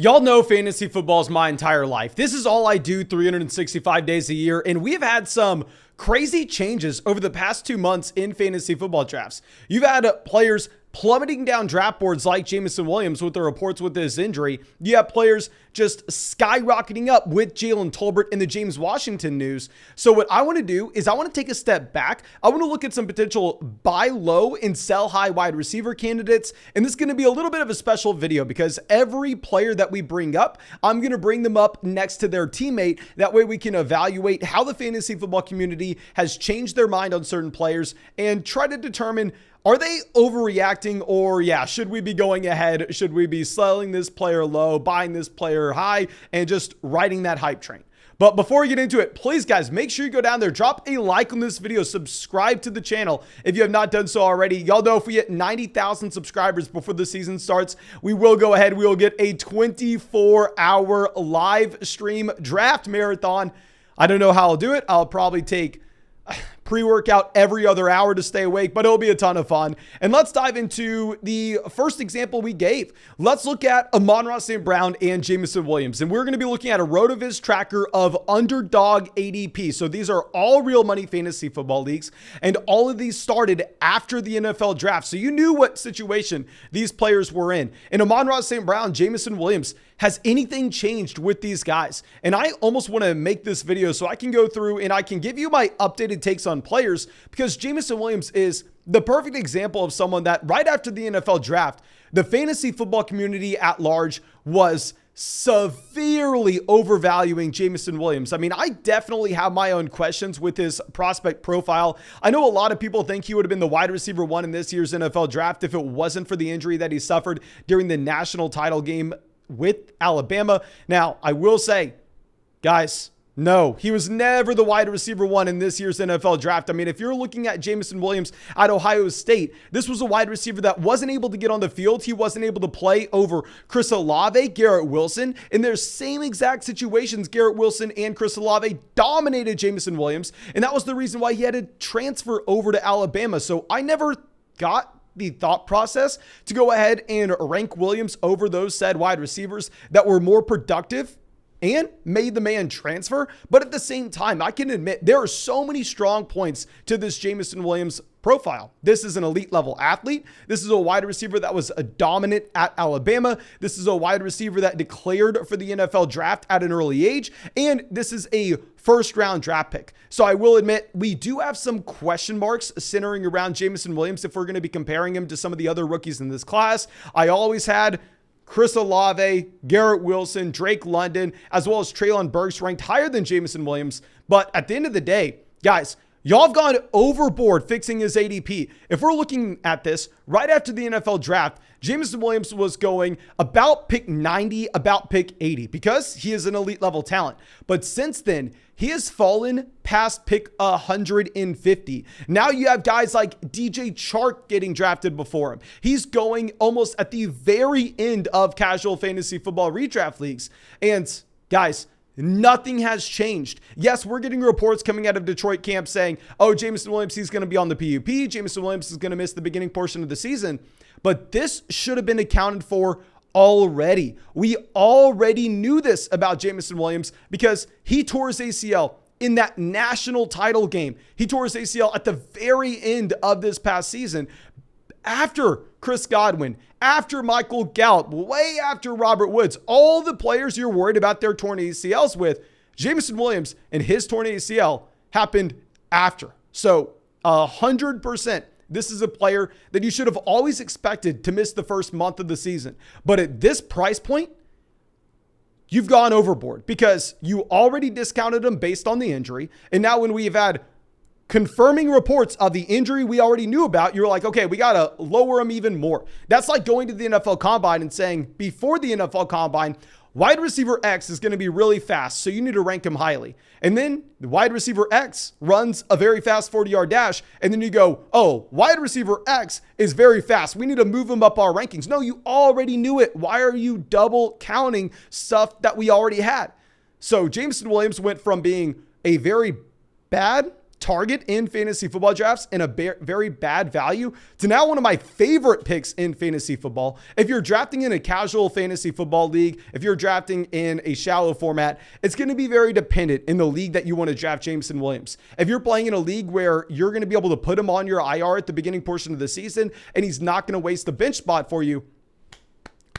Y'all know fantasy football is my entire life. This is all I do 365 days a year, and we've had some crazy changes over the past 2 months in fantasy football drafts. You've had players plummeting down draft boards like Jamison Williams with the reports with his injury. You have players just skyrocketing up with Jalen Tolbert in the James Washington news. So what I want to do is I want to take a step back. I want to look at some potential buy low and sell high wide receiver candidates. And this is going to be a little bit of a special video because every player that we bring up, I'm going to bring them up next to their teammate. That way we can evaluate how the fantasy football community has changed their mind on certain players and try to determine, are they overreacting, or should we be going ahead? Should we be selling this player low, buying this player high, and just riding that hype train? But before we get into it, please guys, make sure you go down there, drop a like on this video, subscribe to the channel if you have not done so already. Y'all know if we hit 90,000 subscribers before the season starts, we will go ahead. We will get a 24-hour live stream draft marathon. I don't know how I'll do it. I'll probably take pre-workout every other hour to stay awake, but it'll be a ton of fun. And let's dive into the first example we gave. Let's look at Amon-Ra St. Brown and Jamison Williams. And we're going to be looking at a RotoViz tracker of underdog ADP. So these are all real money fantasy football leagues. And all of these started after the NFL draft. So you knew what situation these players were in. And Amon-Ra St. Brown, Jamison Williams, has anything changed with these guys? And I almost want to make this video so I can go through and I can give you my updated takes on players, because Jamison Williams is the perfect example of someone that right after the NFL draft, the fantasy football community at large was severely overvaluing Jamison Williams. I mean, I definitely have my own questions with his prospect profile. I know a lot of people think he would have been the wide receiver one in this year's NFL draft if it wasn't for the injury that he suffered during the national title game with Alabama. Now, I will say, guys, no, he was never the wide receiver one in this year's NFL draft. I mean, if you're looking at Jamison Williams at Ohio State, this was a wide receiver that wasn't able to get on the field. He wasn't able to play over Chris Olave, Garrett Wilson. In their same exact situations, Garrett Wilson and Chris Olave dominated Jamison Williams, and that was the reason why he had to transfer over to Alabama. So I never got the thought process to go ahead and rank Williams over those said wide receivers that were more productive and made the man transfer. But at the same time, I can admit there are so many strong points to this Jamison Williams profile. This is an elite level athlete. This is a wide receiver that was a dominant at Alabama. This is a wide receiver that declared for the NFL draft at an early age. And this is a first round draft pick. So I will admit we do have some question marks centering around Jamison Williams if we're going to be comparing him to some of the other rookies in this class. I always had Chris Olave, Garrett Wilson, Drake London, as well as Treylon Burks ranked higher than Jamison Williams. But at the end of the day, guys, y'all have gone overboard fixing his ADP. If we're looking at this, right after the NFL draft, Jamison Williams was going about pick 90, about pick 80, because he is an elite level talent. But since then, he has fallen past pick 150. Now you have guys like DJ Chark getting drafted before him. He's going almost at the very end of casual fantasy football redraft leagues. And guys, nothing has changed. Yes, we're getting reports coming out of Detroit camp saying, oh, Jamison Williams, he's going to be on the PUP. Jamison Williams is going to miss the beginning portion of the season. But this should have been accounted for already. We already knew this about Jamison Williams because he tore his ACL in that national title game. He tore his ACL at the very end of this past season after Chris Godwin, after Michael Gallup, way after Robert Woods. All the players you're worried about their torn ACLs with, Jamison Williams and his torn ACL happened after. So 100%. This is a player that you should have always expected to miss the first month of the season. But at this price point, you've gone overboard because you already discounted him based on the injury. And now when we've had confirming reports of the injury we already knew about, you're like, okay, we got to lower him even more. That's like going to the NFL Combine and saying before the NFL Combine, wide receiver X is going to be really fast, so you need to rank him highly. And then the wide receiver X runs a very fast 40-yard dash, and then you go, oh, wide receiver X is very fast. We need to move him up our rankings. No, you already knew it. Why are you double counting stuff that we already had? So Jamison Williams went from being a very bad target in fantasy football drafts and a very bad value to now one of my favorite picks in fantasy football. If you're drafting in a casual fantasy football league, if you're drafting in a shallow format, it's going to be very dependent in the league that you want to draft Jamison Williams. If you're playing in a league where you're going to be able to put him on your IR at the beginning portion of the season and he's not going to waste the bench spot for you,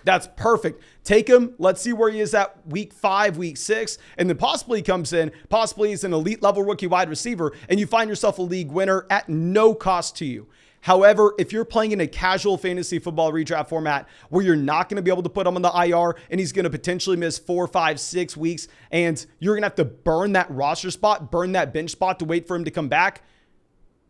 that's perfect. Take him. Let's see where he is at week 5, week 6, and then possibly he comes in, possibly he's an elite level rookie wide receiver, and you find yourself a league winner at no cost to you. However, if you're playing in a casual fantasy football redraft format where you're not going to be able to put him on the IR and he's going to potentially miss 4, 5, 6 weeks, and you're going to have to burn that roster spot, burn that bench spot to wait for him to come back,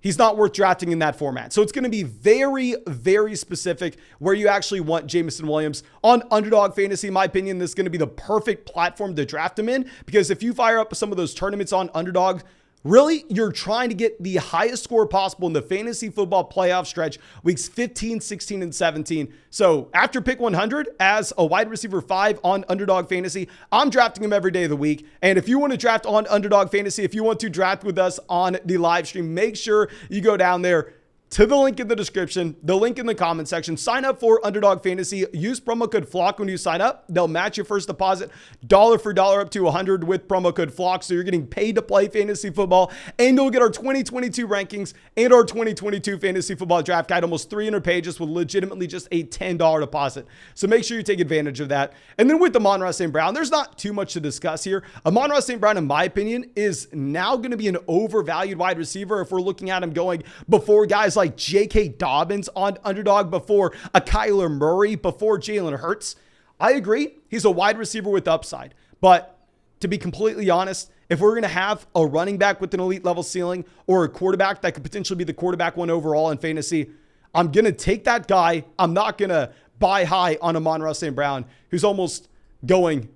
he's not worth drafting in that format. So it's going to be very, very specific where you actually want Jamison Williams. On Underdog Fantasy, in my opinion, this is going to be the perfect platform to draft him in, because if you fire up some of those tournaments on Underdog, really, you're trying to get the highest score possible in the fantasy football playoff stretch, weeks 15, 16, and 17. So after pick 100 as a wide receiver 5 on Underdog Fantasy, I'm drafting him every day of the week. And if you want to draft on Underdog Fantasy, if you want to draft with us on the live stream, make sure you go down there to the link in the description, the link in the comment section. Sign up for Underdog Fantasy. Use promo code FLOCK when you sign up. They'll match your first deposit dollar for dollar up to 100 with promo code FLOCK. So you're getting paid to play fantasy football, and you'll get our 2022 rankings and our 2022 fantasy football draft guide, almost 300 pages with legitimately just a $10 deposit. So make sure you take advantage of that. And then with Amon-Ra St. Brown, there's not too much to discuss here. Amon-Ra St. Brown, in my opinion, is now going to be an overvalued wide receiver if we're looking at him going before guys like J.K. Dobbins on Underdog, before a Kyler Murray, before Jalen Hurts. I agree. He's a wide receiver with upside. But to be completely honest, if we're going to have a running back with an elite level ceiling or a quarterback that could potentially be the quarterback 1 overall in fantasy, I'm going to take that guy. I'm not going to buy high on Amon-Ra St. Brown, who's almost going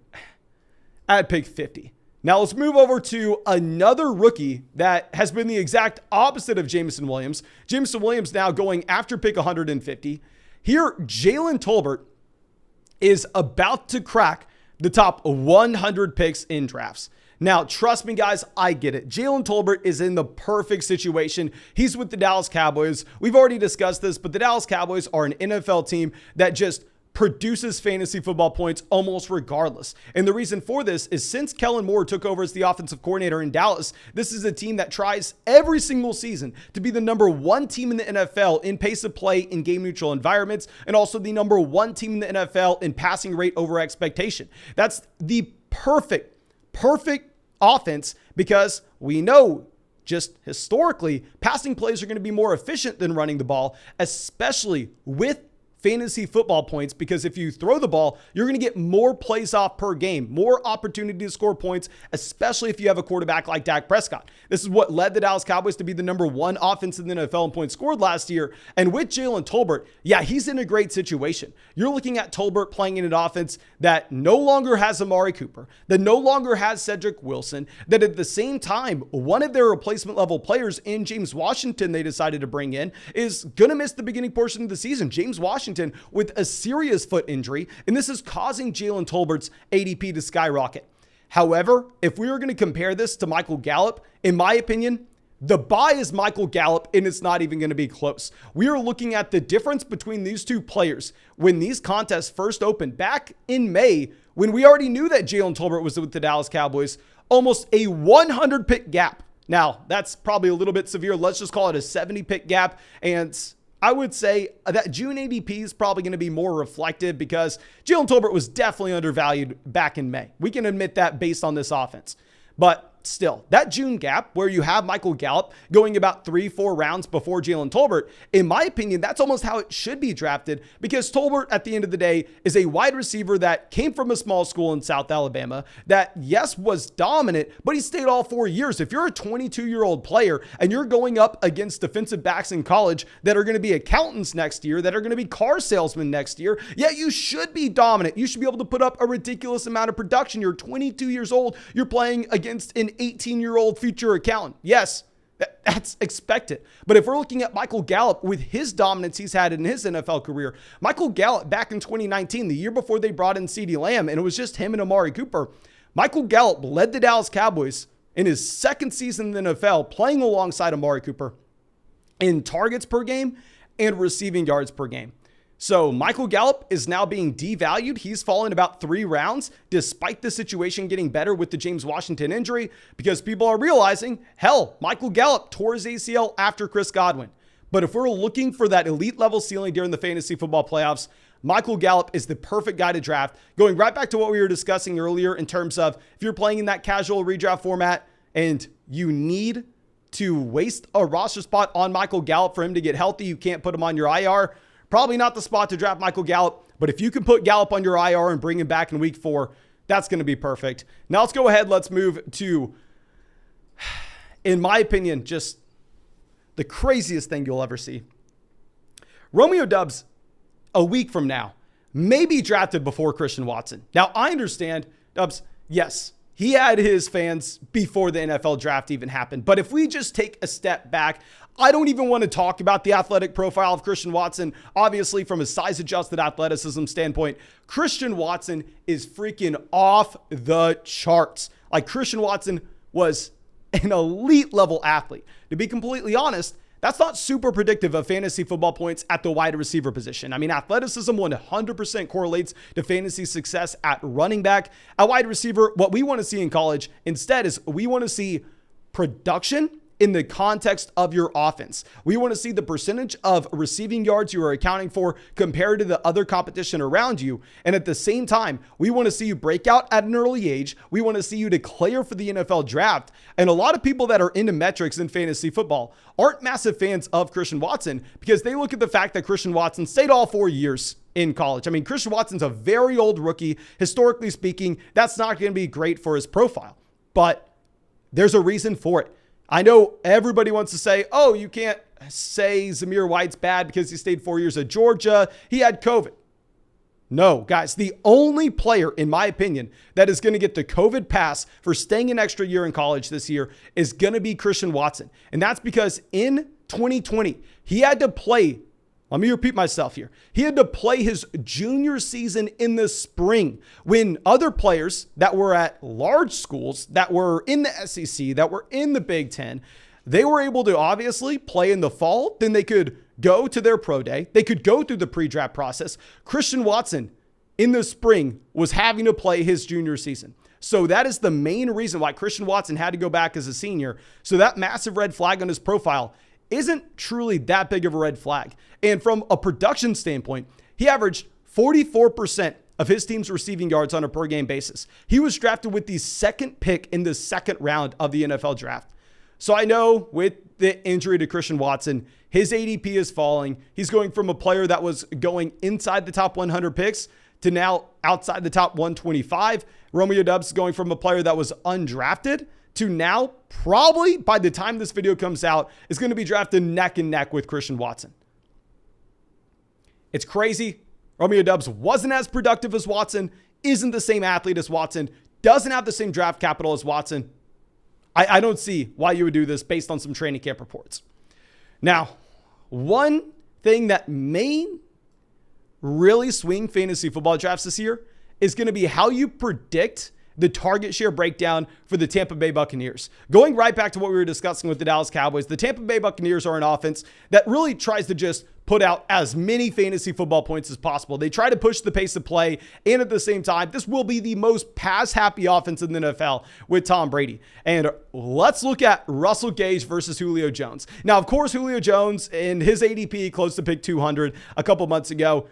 at pick 50. Now let's move over to another rookie that has been the exact opposite of Jamison Williams. Jamison Williams now going after pick 150. Here, Jalen Tolbert is about to crack the top 100 picks in drafts. Now, trust me, guys, I get it. Jalen Tolbert is in the perfect situation. He's with the Dallas Cowboys. We've already discussed this, but the Dallas Cowboys are an NFL team that just produces fantasy football points almost regardless. And the reason for this is since Kellen Moore took over as the offensive coordinator in Dallas, this is a team that tries every single season to be the number 1 team in the NFL in pace of play in game neutral environments, and also the number 1 team in the NFL in passing rate over expectation. That's the perfect offense, because we know just historically passing plays are going to be more efficient than running the ball, especially with fantasy football points, because if you throw the ball, you're going to get more plays off per game, more opportunity to score points, especially if you have a quarterback like Dak Prescott. This is what led the Dallas Cowboys to be the number 1 offense in the NFL in points scored last year. And with Jalen Tolbert, yeah, he's in a great situation. You're looking at Tolbert playing in an offense that no longer has Amari Cooper, that no longer has Cedric Wilson, that at the same time, one of their replacement level players in James Washington they decided to bring in is going to miss the beginning portion of the season. James Washington with a serious foot injury, and this is causing Jalen Tolbert's ADP to skyrocket. However, if we were going to compare this to Michael Gallup, in my opinion, the buy is Michael Gallup, and it's not even going to be close. We are looking at the difference between these two players when these contests first opened back in May, when we already knew that Jalen Tolbert was with the Dallas Cowboys, almost a 100 pick gap. Now, that's probably a little bit severe. Let's just call it a 70 pick gap, and I would say that June ADP is probably going to be more reflective, because Jalen Tolbert was definitely undervalued back in May. We can admit that based on this offense. But still, that June gap where you have Michael Gallup going about 3-4 rounds before Jalen Tolbert, in my opinion, that's almost how it should be drafted, because Tolbert at the end of the day is a wide receiver that came from a small school in South Alabama that, yes, was dominant, but he stayed all 4 years. If you're a 22-year-old player and you're going up against defensive backs in college that are going to be accountants next year, that are going to be car salesmen next year, yeah, you should be dominant. You should be able to put up a ridiculous amount of production. You're 22 years old. You're playing against an 18-year-old future accountant. Yes, that's expected. But if we're looking at Michael Gallup with his dominance he's had in his NFL career, Michael Gallup back in 2019, the year before they brought in CeeDee Lamb, and it was just him and Amari Cooper, Michael Gallup led the Dallas Cowboys in his second season in the NFL, playing alongside Amari Cooper in targets per game and receiving yards per game. So Michael Gallup is now being devalued. He's fallen about 3 rounds despite the situation getting better with the James Washington injury, because people are realizing, hell, Michael Gallup tore his ACL after Chris Godwin. But if we're looking for that elite level ceiling during the fantasy football playoffs, Michael Gallup is the perfect guy to draft. Going right back to what we were discussing earlier in terms of if you're playing in that casual redraft format and you need to waste a roster spot on Michael Gallup for him to get healthy, you can't put him on your IR. Probably not the spot to draft Michael Gallup, but if you can put Gallup on your IR and bring him back in week 4, that's going to be perfect. Now let's go ahead. Let's move to, in my opinion, just the craziest thing you'll ever see. Romeo Doubs, a week from now, may be drafted before Christian Watson. Now, I understand, Doubs, yes, he had his fans before the NFL draft even happened. But if we just take a step back, I don't even want to talk about the athletic profile of Christian Watson. Obviously, from a size-adjusted athleticism standpoint, Christian Watson is freaking off the charts. Like, Christian Watson was an elite level athlete. To be completely honest, that's not super predictive of fantasy football points at the wide receiver position. I mean, athleticism 100% correlates to fantasy success at running back. At wide receiver, what we want to see in college instead is we want to see production in the context of your offense. We want to see the percentage of receiving yards you are accounting for compared to the other competition around you. And at the same time, we want to see you break out at an early age. We want to see you declare for the NFL draft. And a lot of people that are into metrics in fantasy football aren't massive fans of Christian Watson because they look at the fact that Christian Watson stayed all 4 years in college. I mean, Christian Watson's a very old rookie. Historically speaking, that's not going to be great for his profile, but there's a reason for it. I know everybody wants to say, oh, you can't say Zamir White's bad because he stayed 4 years at Georgia. He had COVID. No, guys, the only player, in my opinion, that is going to get the COVID pass for staying an extra year in college this year is going to be Christian Watson. And that's because in 2020, he had to play. Let me repeat myself here. He had to play his junior season in the spring when other players that were at large schools, that were in the SEC, that were in the Big Ten, they were able to obviously play in the fall. Then they could go to their pro day. They could go through the pre-draft process. Christian Watson in the spring was having to play his junior season. So that is the main reason why Christian Watson had to go back as a senior. So that massive red flag on his profile isn't truly that big of a red flag. And from a production standpoint, he averaged 44% of his team's receiving yards on a per game basis. He was drafted with the second pick in the second round of the NFL draft. So I know with the injury to Christian Watson, his ADP is falling. He's going from a player that was going inside the top 100 picks to now outside the top 125. Romeo Doubs is going from a player that was undrafted to now, probably by the time this video comes out, is going to be drafted neck and neck with Christian Watson. It's crazy. Romeo Doubs wasn't as productive as Watson, isn't the same athlete as Watson, doesn't have the same draft capital as Watson. I don't see why you would do this based on some training camp reports. Now, one thing that may really swing fantasy football drafts this year is going to be how you predict the target share breakdown for the Tampa Bay Buccaneers. Going right back to what we were discussing with the Dallas Cowboys, the Tampa Bay Buccaneers are an offense that really tries to just put out as many fantasy football points as possible. They try to push the pace of play, and at the same time, this will be the most pass-happy offense in the NFL with Tom Brady. And let's look at Russell Gage versus Julio Jones. Now, of course, Julio Jones in his ADP close to pick 200 a couple months ago.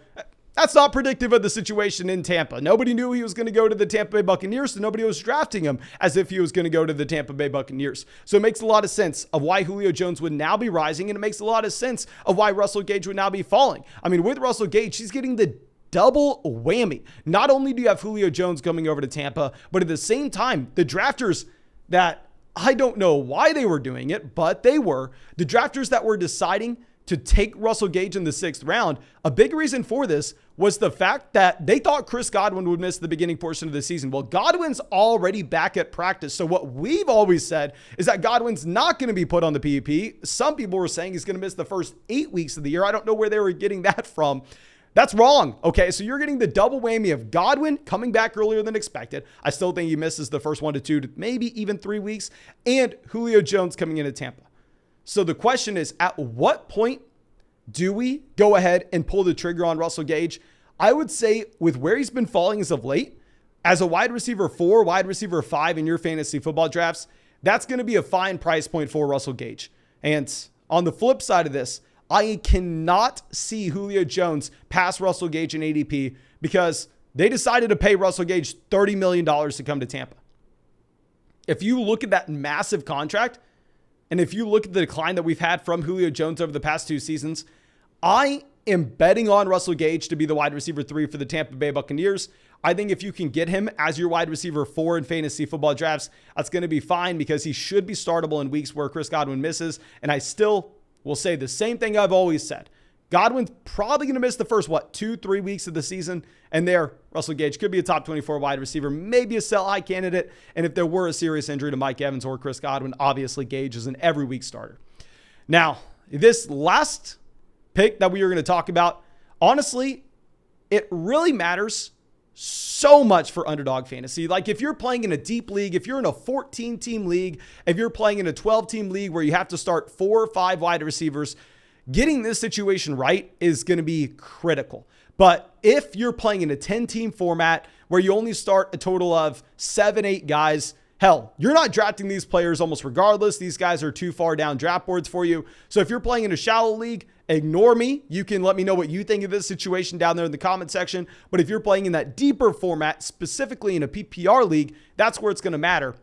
That's not predictive of the situation in Tampa. Nobody knew he was going to go to the Tampa Bay Buccaneers, so nobody was drafting him as if he was going to go to the Tampa Bay Buccaneers. So it makes a lot of sense of why Julio Jones would now be rising, and it makes a lot of sense of why Russell Gage would now be falling. I mean, with Russell Gage, he's getting the double whammy. Not only do you have Julio Jones coming over to Tampa, but at the same time, the drafters that I don't know why they were doing it, but they were, the drafters that were deciding to take Russell Gage in the 6th round, a big reason for this was the fact that they thought Chris Godwin would miss the beginning portion of the season. Well, Godwin's already back at practice. So what we've always said is that Godwin's not going to be put on the PUP. Some people were saying he's going to miss the first 8 weeks of the year. I don't know where they were getting that from. That's wrong. Okay, so you're getting the double whammy of Godwin coming back earlier than expected. I still think he misses the first 1 to 2 to maybe even 3 weeks, and Julio Jones coming into Tampa. So the question is, at what point do we go ahead and pull the trigger on Russell Gage? I would say with where he's been falling as of late, as a wide receiver 4, wide receiver 5 in your fantasy football drafts, that's going to be a fine price point for Russell Gage. And on the flip side of this, I cannot see Julio Jones pass Russell Gage in ADP because they decided to pay Russell Gage $30 million to come to Tampa. If you look at that massive contract, and if you look at the decline that we've had from Julio Jones over the past 2 seasons, I am betting on Russell Gage to be the wide receiver 3 for the Tampa Bay Buccaneers. I think if you can get him as your wide receiver 4 in fantasy football drafts, that's going to be fine because he should be startable in weeks where Chris Godwin misses. And I still will say the same thing I've always said. Godwin's probably going to miss the first, 2-3 weeks of the season. And there, Russell Gage could be a top 24 wide receiver, maybe a sell-high candidate. And if there were a serious injury to Mike Evans or Chris Godwin, obviously Gage is an every week starter. Now, this last pick that we are going to talk about, honestly, it really matters so much for underdog fantasy. Like if you're playing in a deep league, if you're in a 14-team league, if you're playing in a 12-team league where you have to start 4 or 5 wide receivers, getting this situation right is going to be critical. But if you're playing in a 10-team format where you only start a total of 7-8 guys, hell, you're not drafting these players almost regardless. These guys are too far down draft boards for you. So if you're playing in a shallow league, ignore me. You can let me know what you think of this situation down there in the comment section. But if you're playing in that deeper format, specifically in a PPR league, that's where it's going to matter.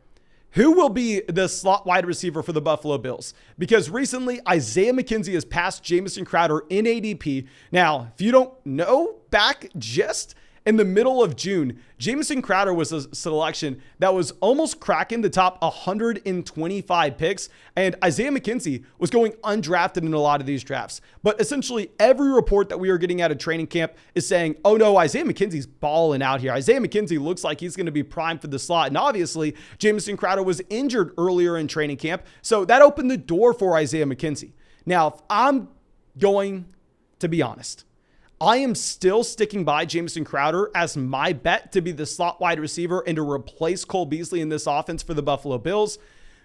Who will be the slot wide receiver for the Buffalo Bills? Because recently, Isaiah McKenzie has passed Jamison Crowder in ADP. Now, if you don't know, back just in the middle of June, Jamison Crowder was a selection that was almost cracking the top 125 picks, and Isaiah McKenzie was going undrafted in a lot of these drafts. But essentially, every report that we are getting out of training camp is saying, oh no, Isaiah McKenzie's balling out here. Isaiah McKenzie looks like he's going to be primed for the slot. And obviously, Jamison Crowder was injured earlier in training camp, so that opened the door for Isaiah McKenzie. Now, if I'm going to be honest, I am still sticking by Jamison Crowder as my bet to be the slot wide receiver and to replace Cole Beasley in this offense for the Buffalo Bills.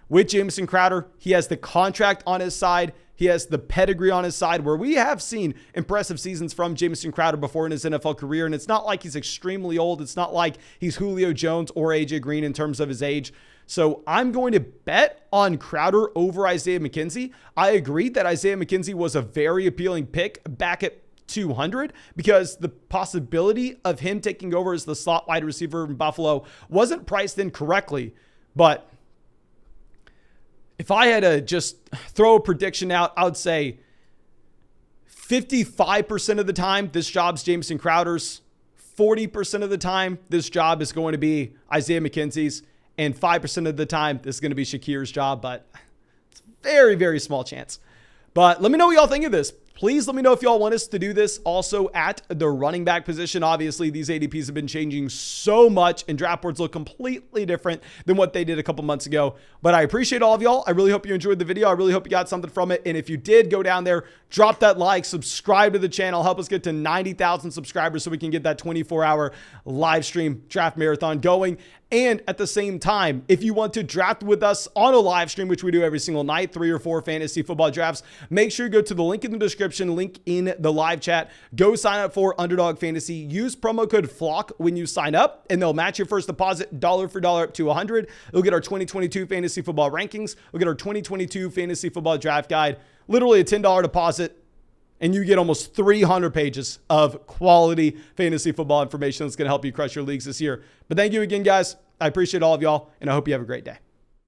With Jamison Crowder, he has the contract on his side. He has the pedigree on his side where we have seen impressive seasons from Jamison Crowder before in his NFL career. And it's not like he's extremely old. It's not like he's Julio Jones or AJ Green in terms of his age. So I'm going to bet on Crowder over Isaiah McKenzie. I agree that Isaiah McKenzie was a very appealing pick back at 200 because the possibility of him taking over as the slot wide receiver in Buffalo wasn't priced in correctly. But if I had to just throw a prediction out, I would say 55% of the time, this job's Jamison Crowder's. 40% of the time, this job is going to be Isaiah McKenzie's. And 5% of the time, this is going to be Shakir's job. But it's a very, very small chance. But let me know what y'all think of this. Please let me know if y'all want us to do this also at the running back position. Obviously, these ADPs have been changing so much and draft boards look completely different than what they did a couple months ago. But I appreciate all of y'all. I really hope you enjoyed the video. I really hope you got something from it. And if you did, go down there, drop that like, subscribe to the channel, help us get to 90,000 subscribers so we can get that 24-hour live stream draft marathon going. And at the same time, if you want to draft with us on a live stream, which we do every single night, 3 or 4 fantasy football drafts, make sure you go to the link in the description, link in the live chat. Go sign up for Underdog Fantasy. Use promo code FLOCK when you sign up, and they'll match your first deposit dollar for dollar up to $100. You'll get our 2022 fantasy football rankings. You'll get our 2022 fantasy football draft guide. Literally a $10 deposit. And you get almost 300 pages of quality fantasy football information that's going to help you crush your leagues this year. But thank you again, guys. I appreciate all of y'all, and I hope you have a great day.